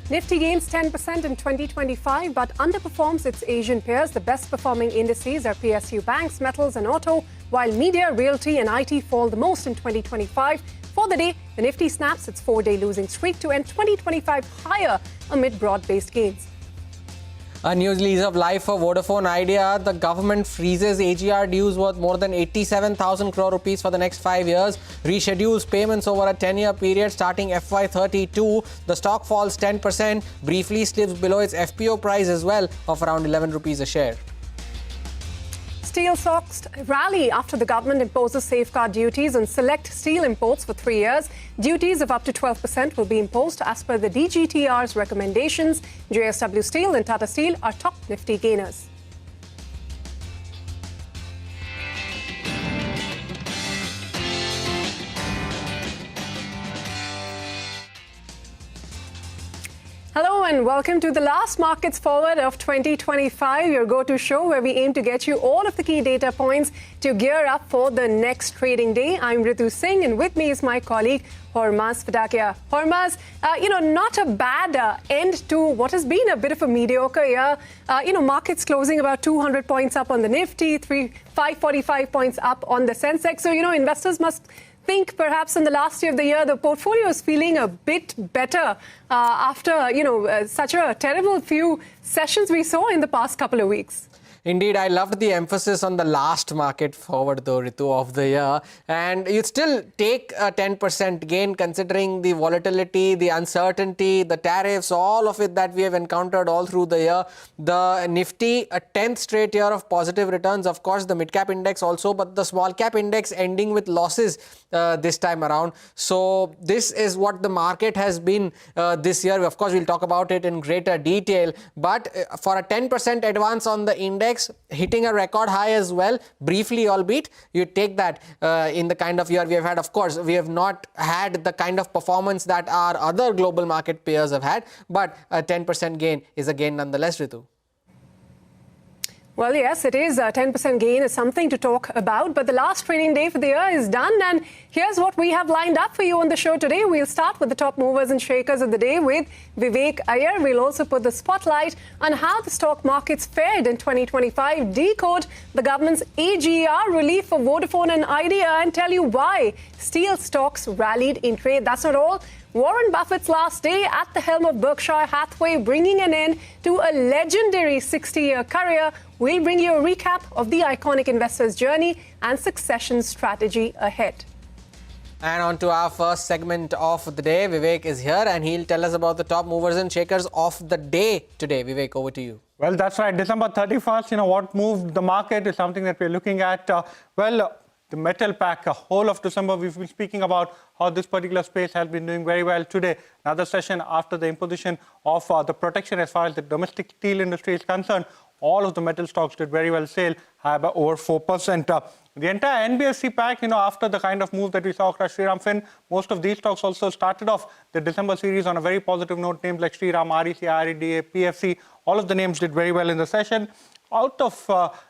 Nifty gains 10% in 2025 but underperforms its Asian peers. The best performing indices are PSU banks, metals and auto, while media, realty and IT fall the most in 2025. For the day, the Nifty snaps its 4-day losing streak to end 2025 higher amid broad-based gains. A news lease of life for Vodafone Idea. The government freezes AGR dues worth more than 87,000 crore rupees for the next 5 years, reschedules payments over a 10-year period starting FY32. The stock falls 10%, briefly slips below its FPO price as well of around 11 rupees a share. Steel stocks rally after the government imposes safeguard duties on select steel imports for 3 years. Duties of up to 12% will be imposed as per the DGTR's recommendations. JSW Steel and Tata Steel are top Nifty gainers. Hello and welcome to the last Markets Forward of 2025, your go-to show where we aim to get you all of the key data points to gear up for the next trading day. I'm Ritu Singh and with me is my colleague Hormaz Fadakia. Hormaz, not a bad end to what has been a bit of a mediocre year. Markets closing about 200 points up on the Nifty, 545 points up on the Sensex. So, investors must think perhaps in the last year of the year, the portfolio is feeling a bit better after, such a terrible few sessions we saw in the past couple of weeks. Indeed, I loved the emphasis on the last market forward, though, Ritu, of the year. And you'd still take a 10% gain considering the volatility, the uncertainty, the tariffs, all of it that we have encountered all through the year. The Nifty, a 10th straight year of positive returns. Of course, the mid-cap index also, but the small-cap index ending with losses this time around. So this is what the market has been this year. Of course, we'll talk about it in greater detail. But for a 10% advance on the index, hitting a record high as well, briefly albeit, you take that in the kind of year we have had. Of course, we have not had the kind of performance that our other global market peers have had, but a 10% gain is a gain nonetheless, Ritu. Well, yes, it is. A 10% gain is something to talk about. But the last trading day for the year is done. And here's what we have lined up for you on the show today. We'll start with the top movers and shakers of the day with Vivek Iyer. We'll also put the spotlight on how the stock markets fared in 2025, decode the government's AGR relief for Vodafone and Idea, and tell you why steel stocks rallied in trade. That's not all. Warren Buffett's last day at the helm of Berkshire Hathaway, bringing an end to a legendary 60-year career. We'll bring you a recap of the iconic investor's journey and succession strategy ahead. And on to our first segment of the day. Vivek is here and he'll tell us about the top movers and shakers of the day today. Vivek, over to you. Well, that's right. December 31st, what moved the market is something that we're looking at. The metal pack, whole of December, we've been speaking about how this particular space has been doing very well today. Another session after the imposition of the protection as far as the domestic steel industry is concerned. All of the metal stocks did very well, sale high by over 4%. The entire NBSC pack, after the kind of move that we saw across Shriram Fin, most of these stocks also started off the December series on a very positive note. Names like Shriram, REC, REDA, PFC, all of the names did very well in the session. Out of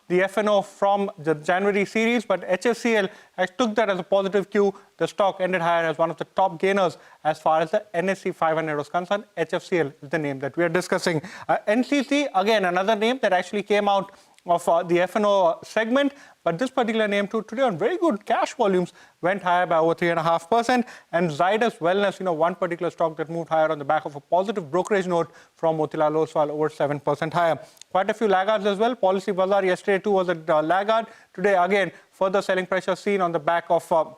the FNO from the January series, but HFCL took that as a positive cue. The stock ended higher as one of the top gainers as far as the NSE 500 was concerned. HFCL is the name that we are discussing. NCC, again, another name that actually came out of the FNO segment, but this particular name too today on very good cash volumes went higher by over 3.5%. And Zydus Wellness, one particular stock that moved higher on the back of a positive brokerage note from Motilal Oswal, over 7% higher. Quite a few laggards as well. Policy Bazaar yesterday too was a laggard. Today again, further selling pressure seen on the back of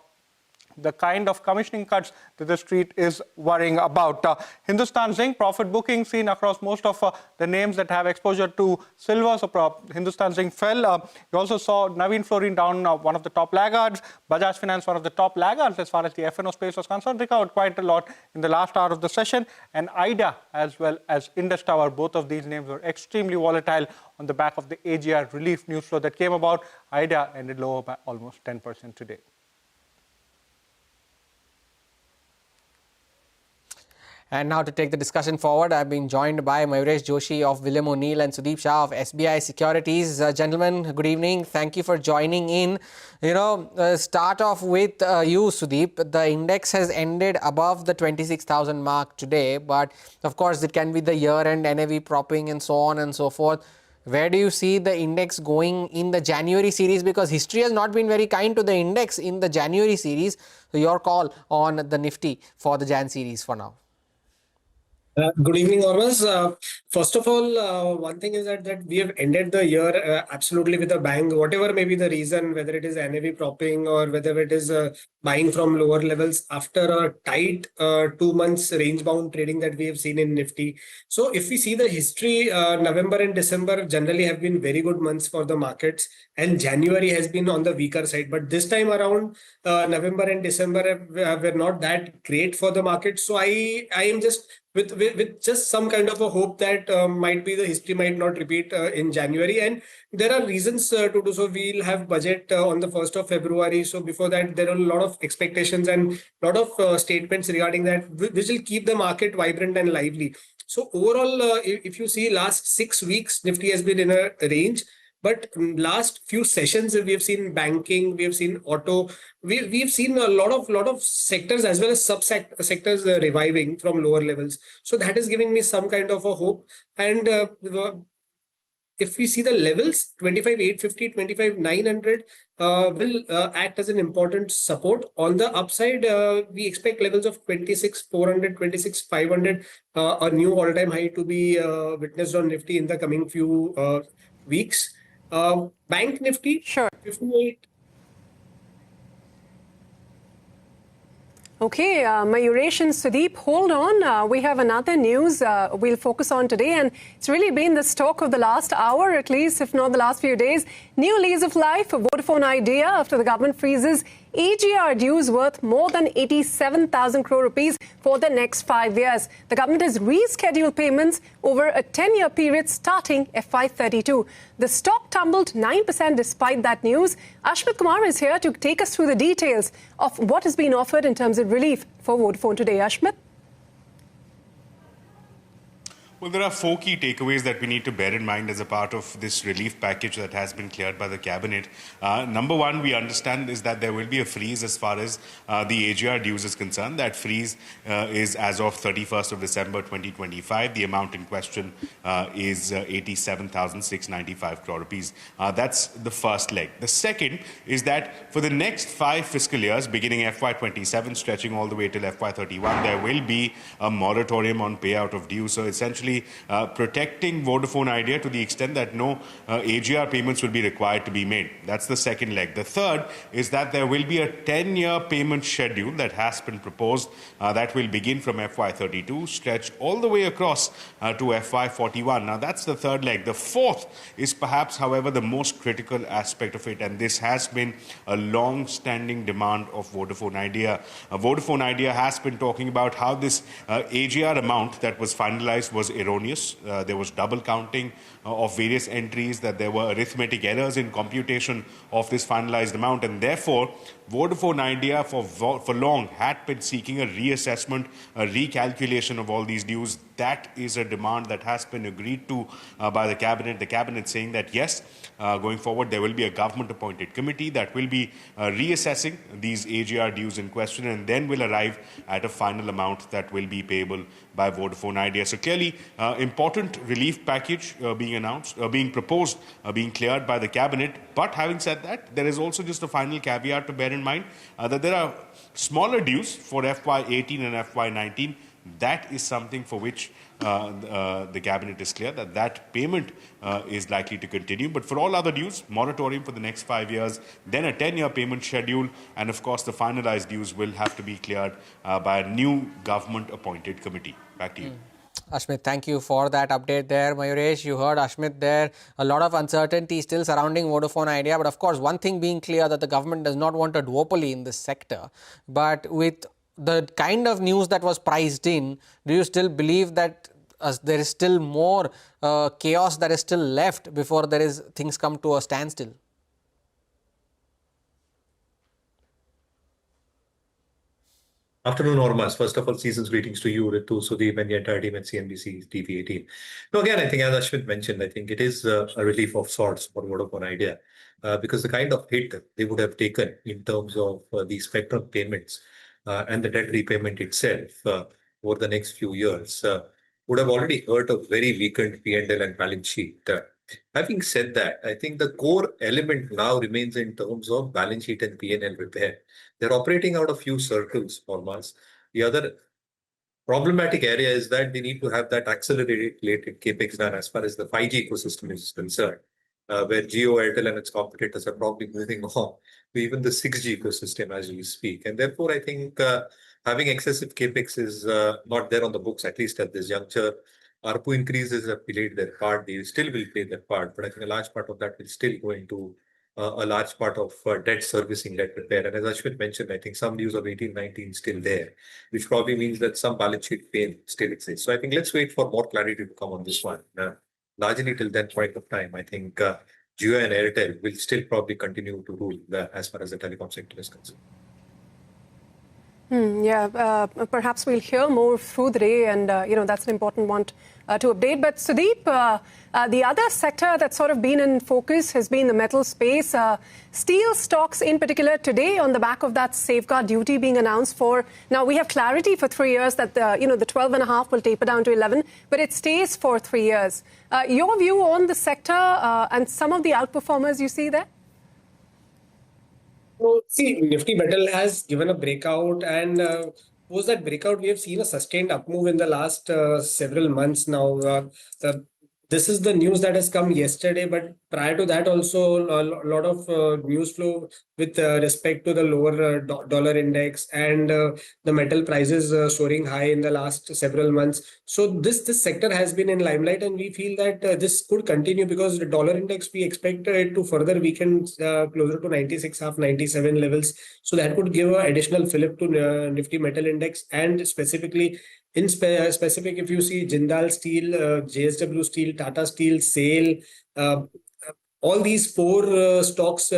the kind of commissioning cuts that the street is worrying about. Hindustan Zinc profit booking seen across most of the names that have exposure to silver. So Hindustan Zinc fell. You also saw Navin Fluorine down, one of the top laggards. Bajaj Finance, one of the top laggards as far as the FNO space was concerned, recovered quite a lot in the last hour of the session. And IDA as well as Indus Tower, both of these names were extremely volatile on the back of the AGR relief news flow that came about. IDA ended lower by almost 10% today. And now to take the discussion forward, I've been joined by Mayuresh Joshi of William O'Neill and Sudeep Shah of SBI Securities. Gentlemen, good evening. Thank you for joining in. Start off with you, Sudeep. The index has ended above the 26,000 mark today, but of course it can be the year-end NAV propping and so on and so forth. Where do you see the index going in the January series? Because history has not been very kind to the index in the January series. So your call on the Nifty for the Jan series for now. Good evening, Ormas. First of all, one thing is that we have ended the year absolutely with a bang. Whatever may be the reason, whether it is NAV propping or whether it is buying from lower levels after a tight 2 months range-bound trading that we have seen in Nifty. So if we see the history, November and December generally have been very good months for the markets, and January has been on the weaker side. But this time around, November and December were not that great for the market. So I am just with just some kind of a hope that might be the history might not repeat in January. And there are reasons to do so. We'll have budget on the 1st of February. So before that, there are a lot of expectations and a lot of statements regarding that, which will keep the market vibrant and lively. So overall, if you see last 6 weeks, Nifty has been in a range. But last few sessions, we have seen banking, we have seen auto, we've seen a lot of sectors as well as sub-sectors reviving from lower levels. So that is giving me some kind of a hope. And if we see the levels, 25,850, 25,900 will act as an important support. On the upside, we expect levels of 26,400, 26,500, a new all-time high to be witnessed on Nifty in the coming few weeks. Bank Nifty, Sure. 58. Okay, Mayuresh and Sudeep, hold on. We have another news we'll focus on today, and it's really been the stock of the last hour, at least, if not the last few days. New lease of life for Vodafone Idea after the government freezes AGR dues worth more than 87,000 crore rupees for the next 5 years. The government has rescheduled payments over a 10-year period starting FY32. The stock tumbled 9% despite that news. Ashmit Kumar is here to take us through the details of what has been offered in terms of relief for Vodafone today. Ashmit? Well, there are 4 key takeaways that we need to bear in mind as a part of this relief package that has been cleared by the cabinet. Number one, we understand is that there will be a freeze as far as the AGR dues is concerned. That freeze is as of 31st of December 2025. The amount in question is 87,695 crore rupees. That's the first leg. The second is that for the next 5 fiscal years, beginning FY27, stretching all the way till FY31, there will be a moratorium on payout of dues. So essentially, protecting Vodafone Idea to the extent that no AGR payments will be required to be made. That's the second leg. The third is that there will be a 10-year payment schedule that has been proposed that will begin from FY32, stretch all the way across to FY41. Now, that's the third leg. The fourth is perhaps, however, the most critical aspect of it, and this has been a long-standing demand of Vodafone Idea. Vodafone Idea has been talking about how this AGR amount that was finalized was erroneous. There was double counting of various entries, that there were arithmetic errors in computation of this finalized amount, and therefore Vodafone Idea for long had been seeking a reassessment, a recalculation of all these dues. That is a demand that has been agreed to by the cabinet. The cabinet saying that yes, going forward there will be a government-appointed committee that will be reassessing these AGR dues in question, and then will arrive at a final amount that will be payable by Vodafone Idea. So clearly, important relief package being proposed, being cleared by the cabinet. But having said that, there is also just a final caveat to bear in mind that there are smaller dues for FY18 and FY19. That is something for which the cabinet is clear that payment is likely to continue. But for all other dues, moratorium for the next 5 years, then a 10-year payment schedule, and of course the finalized dues will have to be cleared by a new government-appointed committee. Back to you. Ashmit, thank you for that update there. Mayuresh, you heard Ashmit there. A lot of uncertainty still surrounding Vodafone Idea. But of course, one thing being clear that the government does not want a duopoly in this sector. But with the kind of news that was priced in, do you still believe that there is still more chaos that is still left before things come to a standstill? Afternoon, Ormas. First of all, season's greetings to you, Ritu, Sudeep, and the entire team at CNBC-TV18. No, again, I think as Ashwin mentioned, I think it is a relief of sorts for Vodafone Idea because the kind of hit they would have taken in terms of the spectrum payments and the debt repayment itself over the next few years would have already hurt a very weakened P&L and balance sheet. Having said that, I think the core element now remains in terms of balance sheet and P&L repair. They're operating out of few circles for months. The other problematic area is that they need to have that accelerated capex done as far as the 5G ecosystem is concerned, where Jio, Airtel and its competitors are probably moving on to even the 6G ecosystem as we speak. And therefore, I think having excessive capex is not there on the books, at least at this juncture. ARPU increases have played their part. They still will play their part, but I think a large part of that will still go into a large part of debt servicing, debt repair. And as Ashwin mentioned, I think some news of 18-19 still there, which probably means that some balance sheet pain still exists. So I think let's wait for more clarity to come on this one. Largely till that point of time, I think Jio and Airtel will still probably continue to rule as far as the telecom sector is concerned. Perhaps we'll hear more through the day, and that's an important one to update. But Sudeep, the other sector that's sort of been in focus has been the metal space. Steel stocks in particular today on the back of that safeguard duty being announced for, now we have clarity for 3 years that the 12.5 will taper down to 11, but it stays for 3 years. Your view on the sector and some of the outperformers you see there? So, see, Nifty Metal has given a breakout, and post that breakout, we have seen a sustained up move in the last several months now. This is the news that has come yesterday, but prior to that also a lot of news flow with respect to the lower dollar index and the metal prices soaring high in the last several months. So this sector has been in limelight, and we feel that this could continue because the dollar index, we expect it to further weaken closer to 96.5, 97 levels. So that could give an additional fillip to Nifty Metal Index, and specifically in specific, if you see Jindal Steel, JSW Steel, Tata Steel, SAIL, all these four stocks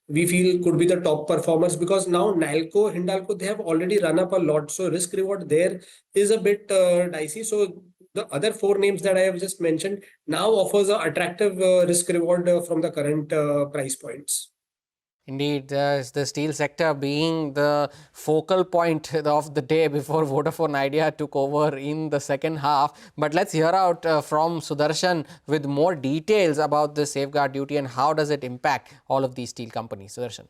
we feel could be the top performers, because now Nalco, Hindalco, they have already run up a lot. So risk reward there is a bit dicey. So the other four names that I have just mentioned now offers an attractive risk reward from the current price points. Indeed, the steel sector being the focal point of the day before Vodafone Idea took over in the second half. But let's hear out from Sudarshan with more details about the safeguard duty and how does it impact all of these steel companies. Sudarshan.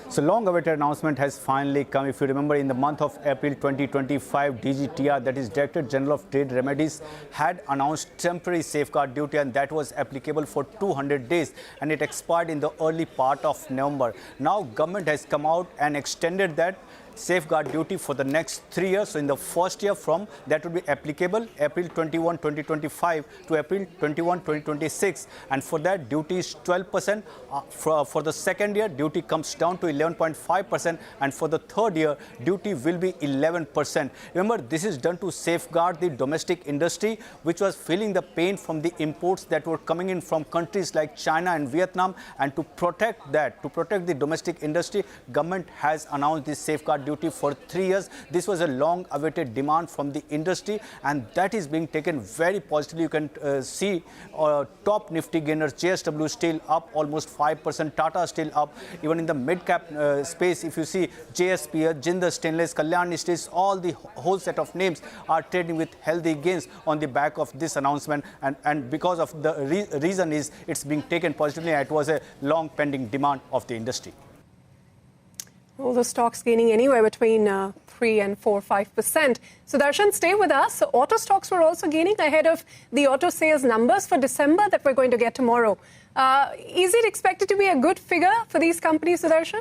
So long-awaited announcement has finally come. If you remember, in the month of April 2025, DGTR, that is Director General of Trade Remedies, had announced temporary safeguard duty, and that was applicable for 200 days, and it expired in the early part of November. Now government has come out and extended that safeguard duty for the next 3 years. So in the first year from that would be applicable April 21, 2025 to April 21, 2026. And for that, duty is 12%. For the second year, duty comes down to 11.5%. And for the third year, duty will be 11%. Remember, this is done to safeguard the domestic industry, which was feeling the pain from the imports that were coming in from countries like China and Vietnam. And to protect that, to protect the domestic industry, government has announced this safeguard duty for 3 years. This was a long-awaited demand from the industry, and that is being taken very positively. You can see top Nifty gainers, JSW Steel up almost 5%, Tata Steel up. Even in the mid-cap space, if you see JSP, Jindal Stainless, Kalyani Steels, all the whole set of names are trading with healthy gains on the back of this announcement. And because of the reason is it's being taken positively. It was a long-pending demand of the industry. All the stocks gaining anywhere between 3 and 4-5%. So Darshan, stay with us. So auto stocks were also gaining ahead of the auto sales numbers for December that we're going to get tomorrow. Is it expected to be a good figure for these companies, Sudarshan?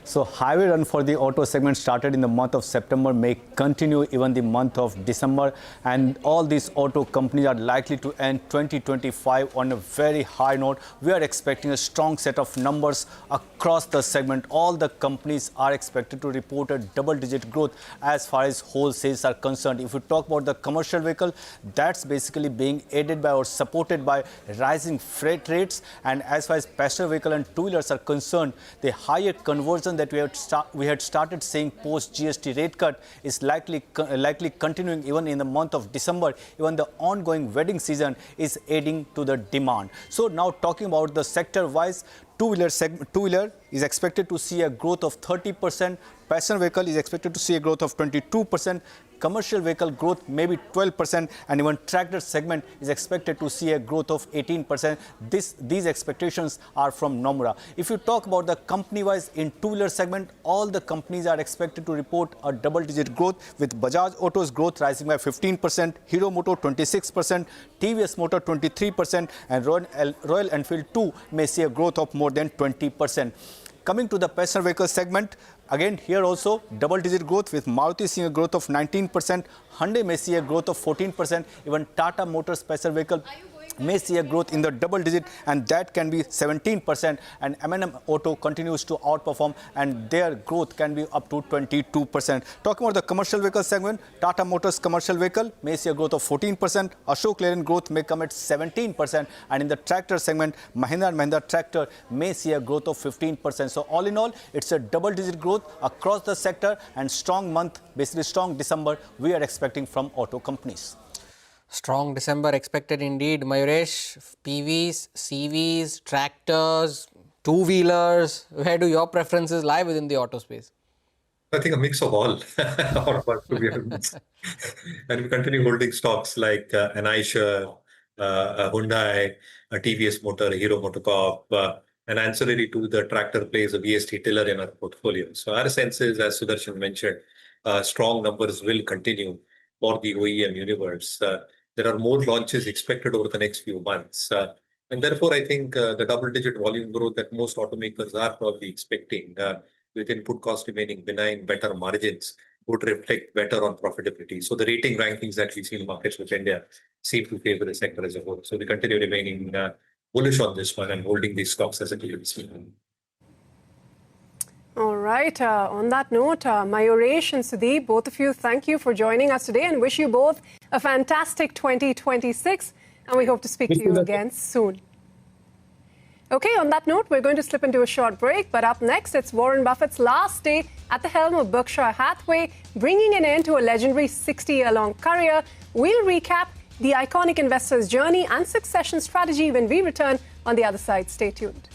So highway run for the auto segment started in the month of September, may continue even the month of December, and all these auto companies are likely to end 2025 on a very high note. We are expecting a strong set of numbers across the segment. All the companies are expected to report a double-digit growth as far as wholesales are concerned. If we talk about the commercial vehicle, that's basically being aided by or supported by rising freight rates, and as far as passenger vehicle and two-wheelers are concerned, the higher conversion that we had started seeing post GST rate cut is likely continuing even in the month of December. Even the ongoing wedding season is aiding to the demand. So now talking about the sector wise, two-wheeler is expected to see a growth of 30%, passenger vehicle is expected to see a growth of 22%, commercial vehicle growth maybe 12%, and even tractor segment is expected to see a growth of 18%. These expectations are from Nomura. If you talk about the company-wise in two-wheeler segment, all the companies are expected to report a double-digit growth, with Bajaj Auto's growth rising by 15%, Hero Moto 26%, TVS Motor 23%, and Royal Enfield 2 may see a growth of more than 20%. Coming to the passenger vehicle segment, again here also double-digit growth, with Maruti seeing a growth of 19%, Hyundai may see a growth of 14%, even Tata Motors passenger vehicle may see a growth in the double digit, and that can be 17%, and M&M Auto continues to outperform and their growth can be up to 22%. Talking about the commercial vehicle segment, Tata Motors commercial vehicle may see a growth of 14%, Ashok Leyland growth may come at 17%, and in the tractor segment, Mahindra & Mahindra tractor may see a growth of 15%. So all in all, it's a double-digit growth across the sector, and strong month, basically strong December, we are expecting from auto companies. Strong December expected indeed. Mayuresh, PVs, CVs, tractors, two-wheelers, where do your preferences lie within the auto space? I think a mix of all, all of us, to be honest. And we continue holding stocks like an Eicher, a Hyundai, a TVS Motor, a Hero MotoCorp, and ancillary to the tractor plays a VST tiller in our portfolio. So our sense is, as Sudarshan mentioned, strong numbers will continue for the OEM universe. There are more launches expected over the next few months. And therefore, I think the double-digit volume growth that most automakers are probably expecting, with input cost remaining benign, better margins would reflect better on profitability. So the rating rankings that we see in markets with India seem to favor the sector as a whole. So we continue remaining bullish on this one and holding these stocks as a clear discipline. All right. On that note, Mayuresh and Sudeep, both of you, thank you for joining us today and wish you both a fantastic 2026. And we hope to speak to you again soon. Okay, on that note, we're going to slip into a short break. But up next, it's Warren Buffett's last day at the helm of Berkshire Hathaway, bringing an end to a legendary 60-year-long career. We'll recap the iconic investor's journey and succession strategy when we return on the other side. Stay tuned.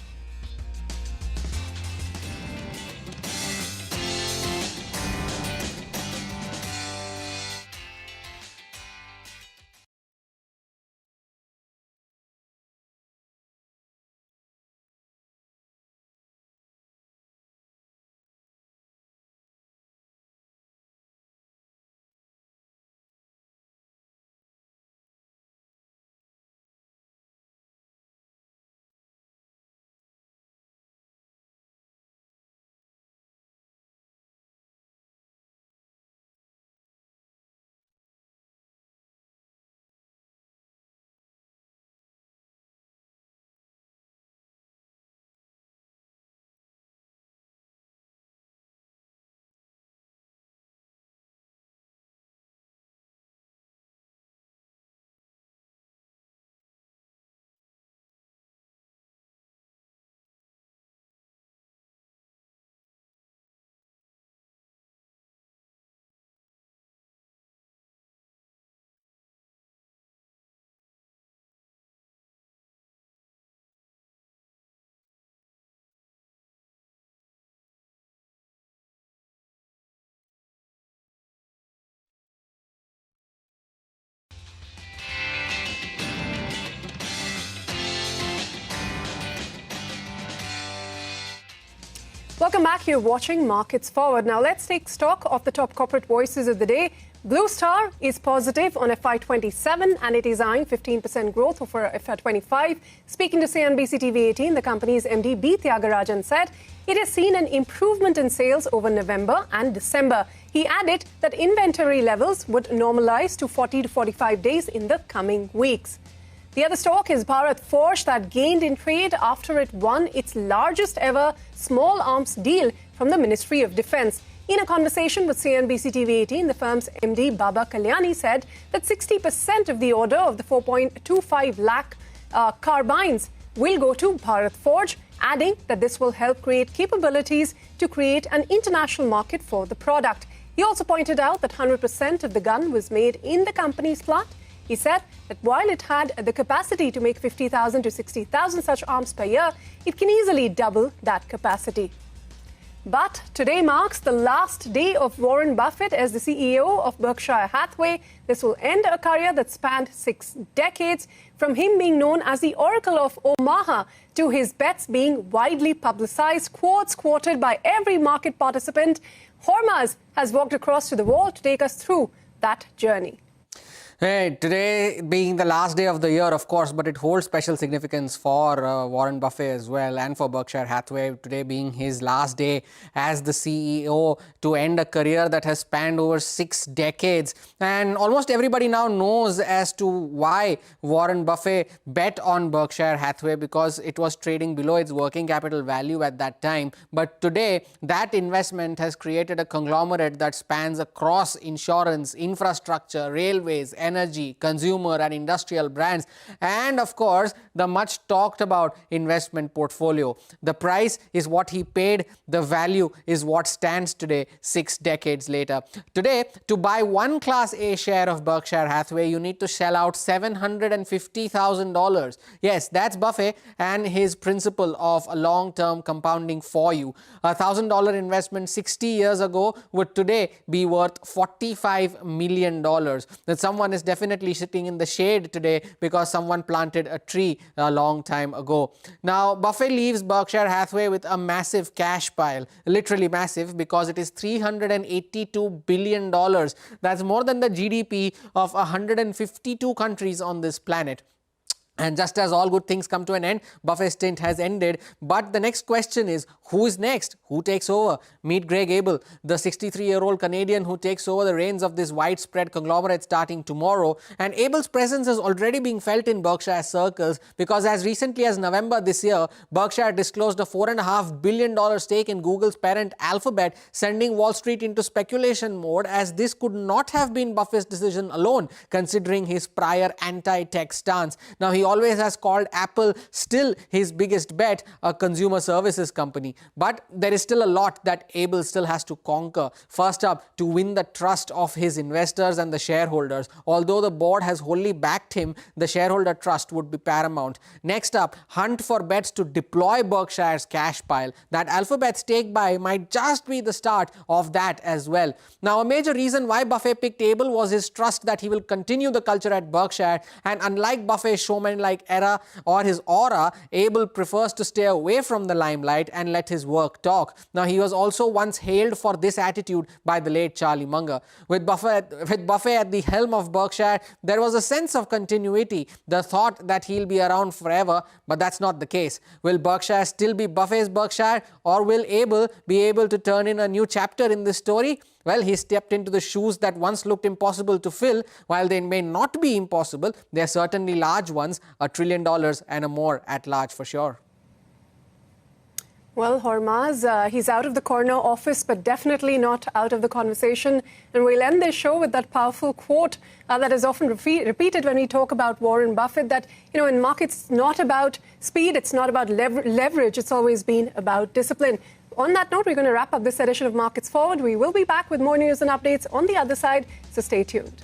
Welcome back. You're watching Markets Forward. Now let's take stock of the top corporate voices of the day. Blue Star is positive on FY27 and it is eyeing 15% growth over FY25. Speaking to CNBC-TV18, the company's MD B. Thiagarajan said it has seen an improvement in sales over November and December. He added that inventory levels would normalize to 40 to 45 days in the coming weeks. The other stock is Bharat Forge that gained in trade after it won its largest ever small arms deal from the Ministry of Defence. In a conversation with CNBC-TV18, the firm's MD Baba Kalyani said that 60% of the order of the 4.25 lakh carbines will go to Bharat Forge, adding that this will help create capabilities to create an international market for the product. He also pointed out that 100% of the gun was made in the company's plant. He said that while it had the capacity to make 50,000 to 60,000 such arms per year, it can easily double that capacity. But today marks the last day of Warren Buffett as the CEO of Berkshire Hathaway. This will end a career that spanned 6 decades, from him being known as the Oracle of Omaha to his bets being widely publicized, quotes quoted by every market participant. Hormaz has walked across to the wall to take us through that journey. Hey, today being the last day of the year, of course, but it holds special significance for Warren Buffett as well and for Berkshire Hathaway. Today being his last day as the CEO to end a career that has spanned over 6 decades. And almost everybody now knows as to why Warren Buffett bet on Berkshire Hathaway, because it was trading below its working capital value at that time. But today, that investment has created a conglomerate that spans across insurance, infrastructure, railways, energy, consumer and industrial brands, and of course the much talked about investment portfolio. The price is what he paid, the value is what stands today 6 decades later. Today, to buy one Class A share of Berkshire Hathaway, you need to shell out $750,000. Yes, that's Buffett and his principle of a long-term compounding for you. A $1,000 investment 60 years ago would today be worth $45 million. That someone is definitely sitting in the shade today because someone planted a tree a long time ago. Now, Buffett leaves Berkshire Hathaway with a massive cash pile, literally massive, because it is $382 billion. That's more than the GDP of 152 countries on this planet. And just as all good things come to an end, Buffett's stint has ended. But the next question is, who is next? Who takes over? Meet Greg Abel, the 63-year-old Canadian who takes over the reins of this widespread conglomerate starting tomorrow. And Abel's presence is already being felt in Berkshire circles, because as recently as November this year, Berkshire disclosed a $4.5 billion stake in Google's parent Alphabet, sending Wall Street into speculation mode, as this could not have been Buffett's decision alone, considering his prior anti-tech stance. Now, he always has called Apple still his biggest bet, a consumer services company. But there is still a lot that Abel still has to conquer. First up, to win the trust of his investors and the shareholders. Although the board has wholly backed him, the shareholder trust would be paramount. Next up, hunt for bets to deploy Berkshire's cash pile. That Alphabet stake buy might just be the start of that as well. Now, a major reason why Buffett picked Abel was his trust that he will continue the culture at Berkshire. And unlike Buffett's showman like era or his aura, Abel prefers to stay away from the limelight and let his work talk. Now, he was also once hailed for this attitude by the late Charlie Munger. With Buffett at the helm of Berkshire, there was a sense of continuity, the thought that he'll be around forever, but that's not the case. Will Berkshire still be Buffett's Berkshire, or will Abel be able to turn in a new chapter in this story? Well, he stepped into the shoes that once looked impossible to fill. While they may not be impossible, they are certainly large ones, $1 trillion and a more at large for sure. Well, Hormaz, he's out of the corner office, but definitely not out of the conversation. And we'll end this show with that powerful quote that is often repeated when we talk about Warren Buffett, that, you know, in markets, it's not about speed, it's not about leverage, it's always been about discipline. On that note, we're going to wrap up this edition of Markets Forward. We will be back with more news and updates on the other side, so stay tuned.